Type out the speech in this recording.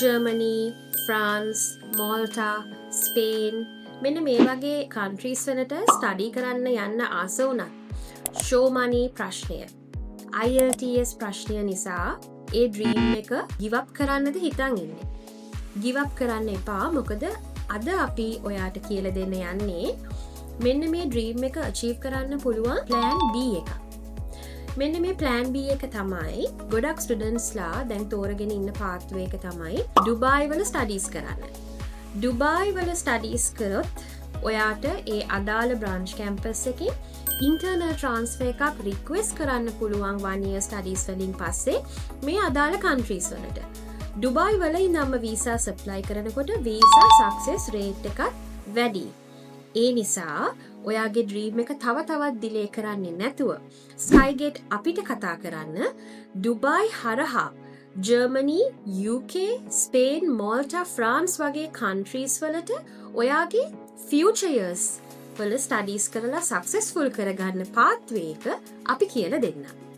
Germany, France, මෝල්ටා, Spain මෙන්න මේ වගේ කන්ට්‍රීස් වලට ස්ටඩි කරන්න යන්න ආස වුණත් ෂෝමනී ප්‍රශ්නය IELTS ප්‍රශ්නය නිසා ඒ ඩ්‍රීම් එක ගිවප් කරන්නද හිතන් ඉන්නේ. ගිවප් කරන්න එපා මොකද අද අපි ඔයාට කියල දෙන්න යන්නේ මෙන්න මේ ඩ්‍රීම් එක අචීව් කරන්න පුළුවන් ප්ලෑන් B එක. මෙන්න මේ ප්ලෑන් B එක තමයි ගොඩක් ස්ටුඩන්ස්ලා දැන් තෝරගෙන ඉන්න පාත්වේ එක තමයි ඩුබායි වල ස්ටඩීස් කරන්න. ඩුබායි වල ස්ටඩීස් කරොත් ඔයාට ඒ අදාළ බ්‍රාන්ච් කැම්පස් එකේ ඉන්ටර්නල් ට්‍රාන්ස්ෆර් එකක් රික්වෙස්ට් කරන්න පුළුවන් 1 year ස්ටඩීස් වලින් පස්සේ මේ අදාළ කන්ට්‍රීස් වලට. ඩුබායි වල ඉඳන්ම වීසා සප්ලයි කරනකොට වීසා සක්සස් රේට් එකත් වැඩි. ඒ නිසා ඔයාගේ ඩ්‍රීම් එක තව තවත් ඩිලේ කරන්නේ නැතුව ස්කයිගේට් අපිට කතා කරන්න ඩුබායි හරහා ජර්මනි, UK, ස්පේන්, මෝල්ටා, ෆ්‍රාන්ස් වගේ කන්ට්‍රීස් වලට ඔයාගේ ෆියුචර් යර්ස් වල ස්ටඩීස් කරලා සක්සස්ෆුල් කරගන්න පාත්වේ එක අපි කියලා දෙන්න.